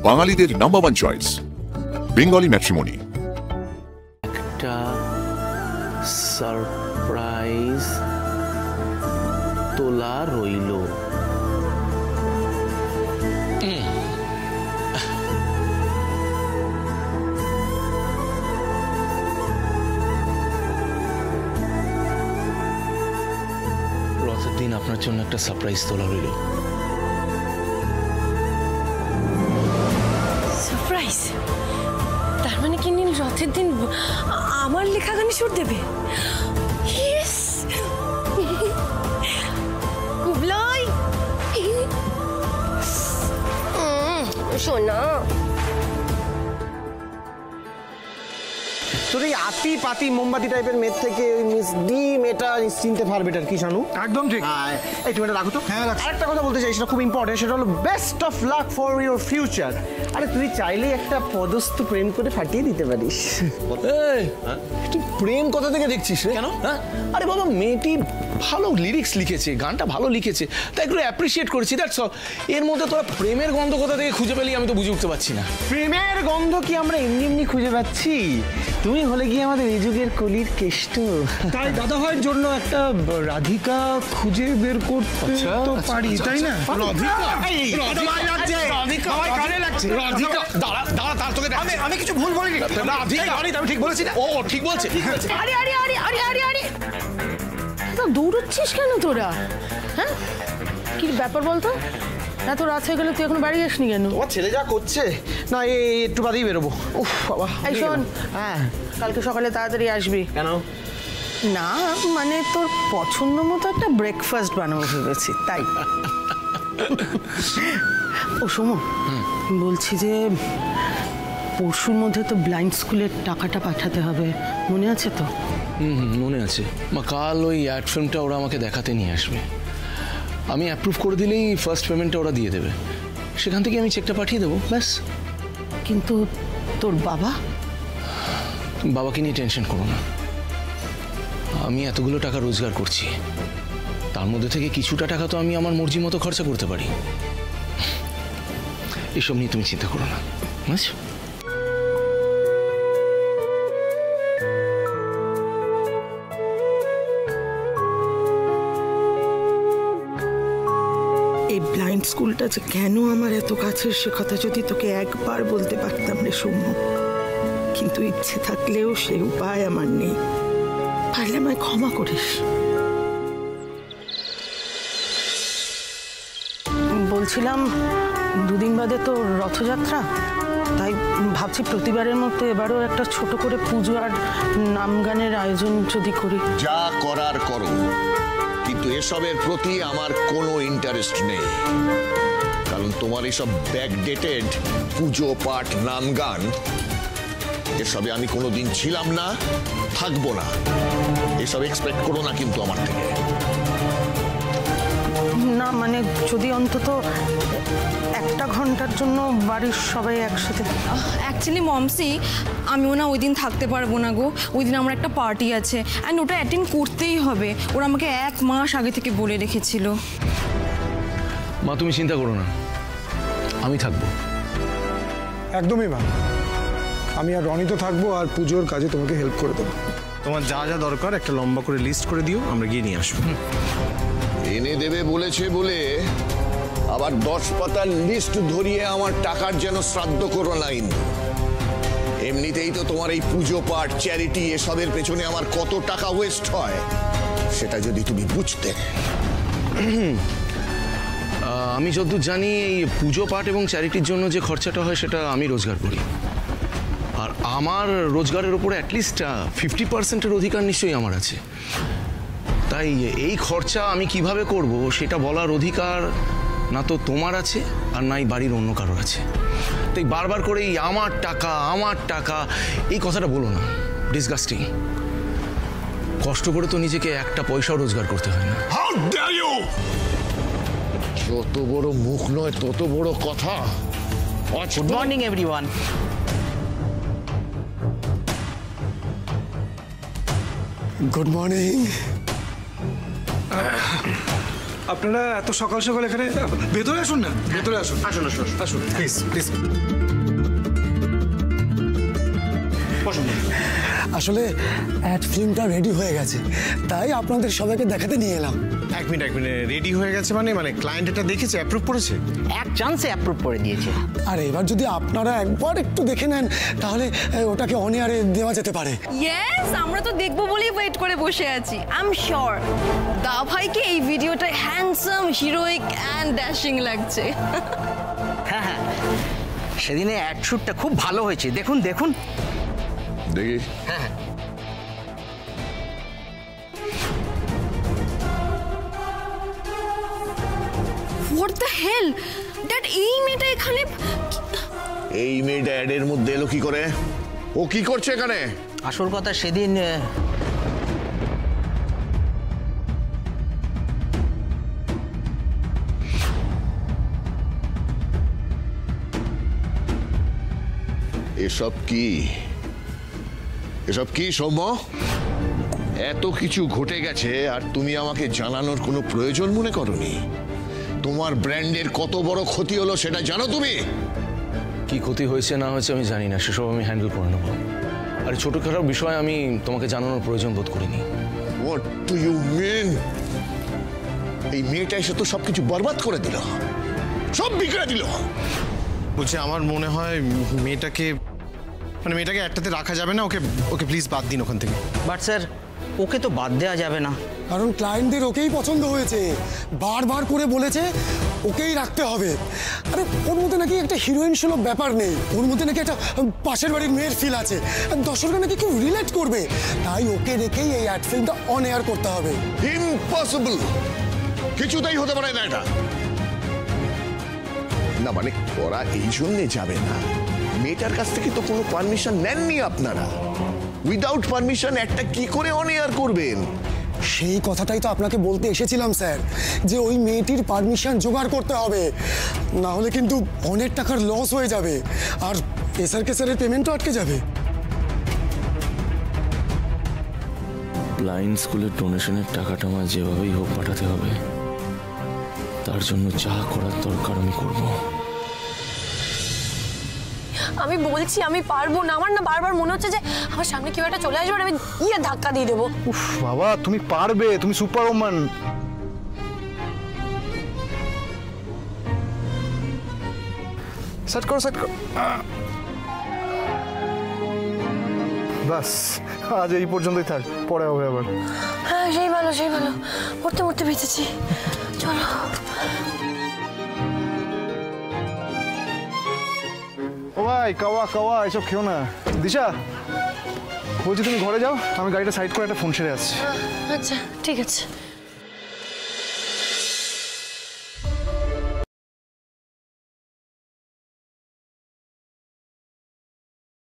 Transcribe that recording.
বাঙালিদের number 1 choice Bengali matrimony. একটা surprise তোলা রইল। রথের দিন আপনার জন্য একটা সারপ্রাইজ তোলা রইল। সারপ্রাইজ? তার মানে কি নীল রথের দিন আমার লেখা গানে সুর দেবে? ইয়েস! কুবলাই সোনা, তোর এই আতি পাতি মোমবাতি টাইপের মেয়ের থেকে ওই মিস ডি মেয়েটা চিনতে ফার বেটার, কি শানু? একদম ঠিক। এই তুমি এটা রাখো তো। হ্যাঁ, রাখছি। আরেকটা কথা বলতে চাই, সেটা খুব ইম্পর্টেন্ট, সেটা হলো best of luck for your future. আরে তুই চাইলেই একটা পদস্থ প্রেম করে ফাটিয়ে দিতে পারিস। তুই প্রেম কোথা থেকে দেখছিস রে? কেন? হ্যাঁ, আরে বাবা, মেয়েটি ভালো লিরিক্স লিখেছে, গানটা ভালো লিখেছে, তাই একটু অ্যাপ্রিসিয়েট করেছি, দ্যাটস অল। এর মধ্যে তোরা প্রেমের গন্ধ কোথা থেকে খুঁজে পেলি আমি তো বুঝে উঠতে পারছি না। প্রেমের গন্ধ কি আমরা এমনি এমনি খুঁজে পাচ্ছি? তুমি হলে কি আমাদের এই যুগের কলির কেষ্ট। তাই দাদা ভাইয়ের জন্য একটা রাধিকা খুঁজে বের করতে তো পারি, তাই না? আমি কিছু ভুল বলিনি, আমি ঠিক বলেছি না? ও ঠিক বলছে। আরে আরে আরে আরে আরে আরে দৌড়চ্ছিস কেন তোরা? হ্যাঁ, কি ব্যাপার বলতো? এত রাত হয়ে গেল, তুই এখনো বাড়ি আসনি কেন? তোমার ছেলে যা করছে না, এই একটু বাদেই বেরোবো। উফ বাবা। এই শোন, হ্যাঁ, কালকে সকালে তাড়াতাড়ি আসবি। কেন? না মানে তোর পছন্দ মতো একটা ব্রেকফাস্ট বানাবো ভেবেছি, তাই। ও শোনো, বলছি যে পরশুর মধ্যে তো ব্লাইন্ড স্কুলের টাকাটা পাঠাতে হবে, মনে আছে তো? মনে আছে মা। কাল ওই অ্যাড ফিল্মটা ওরা আমাকে দেখাতে নিয়ে আসবে, আমি অ্যাপ্রুভ করে দিলেই ফার্স্ট পেমেন্টটা ওরা দিয়ে দেবে, সেখান থেকে আমি চেকটা পাঠিয়ে দেবো, ব্যাস। কিন্তু তোর বাবা? তুমি বাবাকে নিয়ে টেনশন করো না, আমি এতগুলো টাকা রোজগার করছি, তার মধ্যে থেকে কিছুটা টাকা তো আমি আমার মর্জি মতো খরচা করতে পারি, এসব নিয়ে তুমি চিন্তা করো না, বুঝছো? এই ব্লাইন্ড স্কুলটা যে কেন আমার এত কাছের, সে কথা যদি তোকে একবার বলতে পারতাম রে সৌম্য, কিন্তু ইচ্ছে থাকলেও সে উপায় আমার নেই, পারলে আমায় ক্ষমা করিস। বলছিলাম দুদিন বাদে তো রথযাত্রা, তাই ভাবছি প্রতিবারের মতো এবারও একটা ছোট করে পুজো আর নাম গানের আয়োজন যদি করি। যা করার করো, কিন্তু এসবের প্রতি আমার কোনো ইন্টারেস্ট নেই, কারণ তোমার এসব ব্যাকডেটেড পুজো পাঠ নাম গান এসবে আমি কোনোদিন ছিলাম না, থাকবো না, এসব এক্সপেক্ট করো না কিন্তু আমার থেকে। না মানে যদি অন্তত একটা ঘন্টার জন্য বাড়ির সবাই একসাথে। অ্যাকচুয়ালি মমসি, আমিও না ওই দিন থাকতে পারবো না গো, ওই দিন আমার একটা পার্টি আছে, অ্যান্ড ওটা অ্যাটেন্ড করতেই হবে, ওরা আমাকে 1 মাস আগে থেকে বলে রেখেছিল। মা তুমি চিন্তা করো না, আমি থাকবো। একদমই ভালো, আমি আর রনি তো থাকবো, আর পুজোর কাজে তোমাকে হেল্প করে দেবো। তোমার যা যা দরকার একটা লম্বা করে লিস্ট করে দিও, আমরা গিয়ে নিয়ে আসবো। এনে দেবে বলেছে বলে আবার 10 পাতার লিস্ট ধরিয়ে আমার টাকার যেন শ্রাদ্ধ করো লাইন। এমনিতেই তো তোমার এই পুজো পাঠ চ্যারিটি এসবের পেছনে আমার কত টাকা ওয়েস্ট হয়, সেটা যদি তুমি বুঝতে। আমি যতদূর জানি এই পুজো পাঠ এবং চ্যারিটির জন্য যে খরচাটা হয় সেটা আমি রোজগার করি, আর আমার রোজগারের উপরে অ্যাটলিস্ট 50%-এর অধিকার নিশ্চয়ই আমার আছে, তাই এই খরচা আমি কিভাবে করব সেটা বলার অধিকার না তো তোমার আছে আর নাই বাড়ির অন্য কারোর আছে। তাই বারবার করে এই আমার টাকা এই কথাটা বলো না, ডিসগাস্টিং। কষ্ট করে তো নিজেকে একটা পয়সাও রোজগার করতে হয় না। How dare you! যত বড় মুখ নয় তত বড় কথা। Good morning everyone. Good morning. আপনারা এত সকাল সকাল এখানে ভেতরে আসুন না, ভেতরে আসুন, আসুন আসুন আসুন প্লিজ প্লিজ। আসলে অ্যাড ফিল্মটা রেডি হয়ে গেছে, তাই আপনাদের সবাইকে দেখাতে নিয়ে এলাম। এক মিনিট রেডি হয়ে গেছে মানে ক্লায়েন্ট এটা দেখেছে, অ্যাপ্রুভ করেছে? এক চান্সে অ্যাপ্রুভ করে দিয়েছে। আর এবার যদি আপনারা একবার একটু দেখে নেন তাহলে ওটাকে অন এয়ারে দেওয়া যেতে পারে। ইয়েস, আমরা তো দেখবো বলেই ওয়েট করে বসে আছি। আই এম শিওর দা ভাইকে এই ভিডিওটা হ্যান্ডসাম, হিরোইক অ্যান্ড ড্যাশিং লাগছে। হ্যাঁ হ্যাঁ, সেদিনে অ্যাড শ্যুটটা খুব ভালো হয়েছে, দেখুন দেখুন। দেখি। হ্যাঁ হোয়াট দ্য হেল, দ্যাট এই মেয়েটা এখানে। এই মেয়েটা অ্যাডের মধ্যে এলো কি করে? ও কি করছে এখানে? আসল কথা সেদিন এসব কি সৌম্য? এত কিছু ঘটে গেছে আর তুমি আমাকে জানানোর কোনো প্রয়োজন মনে করনি? তোমার ব্র্যান্ডের কত বড় ক্ষতি হলো সেটা জানো তুমি? কি ক্ষতি হয়েছে না হয়েছে আমি জানি না, সেসব আমি হ্যান্ডেল করে নেবো। আর ছোটখাটো বিষয় আমি তোমাকে জানানোর প্রয়োজন বোধ করিনি। What do you mean? এই মেয়েটা এসে তো সবকিছু বরবাদ করে দিল, সব বিগড়ে দিল। বলছি আমার মনে হয় মেয়েটাকে একটাতে রাখা যাবে না, ওকে প্লিজ বাদ দিন ওখান থেকে। বাট স্যার, ওকে তো বাদ দেওয়া যাবে না, কারণ ক্লায়েন্টদের ওকেই পছন্দ হয়েছে, বারবার করে বলেছে ওকেই রাখতে হবে। আরে ওর মধ্যে নাকি একটা হিরোইন সুলভ ব্যাপার নেই, ওর মধ্যে নাকি একটা পাশের বাড়ির মেয়ের ফিল আছে, দর্শকরা নাকি কেউ রিলেট করবে, তাই ওকে রেখেই এই অ্যাড ফিল্মটা অন এয়ার করতে হবে। ইম্পসিবল, কিছুতেই হতে পারে না এটা। না মানে ওরা এই জন্যে যাবে না, মেয়েটার কাছ থেকে তো কোনো পারমিশন নেননি আপনারা। উইদাউট পারমিশন একটা কি করে অন এয়ার করবেন? সেই কথাটাই তো আপনাকে বলতে এসেছিলাম স্যার, যে ওই মেয়েটির পারমিশন জোগাড় করতে হবে, না হলে কিন্তু অনেক টাকার লস হয়ে যাবে আর এসআরকে স্যারের পেমেন্টও আটকে যাবে। ব্লাইন্ড স্কুলের ডোনেশনের টাকাটা আমার যেভাবেই হোক পাঠাতে হবে, তার জন্য যা করার দরকার আমি করব। আমি বলছি আমি পারবো না, আমার না বারবার মনে হচ্ছে যে আমার সামনে কেউ একটা চলে আসবে আর আমি ধাক্কা দিয়ে দেবো। উফ বাবা, তুমি পারবে, তুমি সুপার ওম্যান। সেট করো, সেট করো। বাস, আজ এই পর্যন্তই থাক, পরে হবে আবার। হ্যাঁ সেই ভালো, মরতে মরতে বেঁচেছি। চলো। ও ভাই, কাওয়া এসব খেও না। দিশা, বলছি তুমি ঘরে যাও, আমি গাড়িটা সাইড করে একটা ফোন সেরে আসছি। আচ্ছা ঠিক আছে।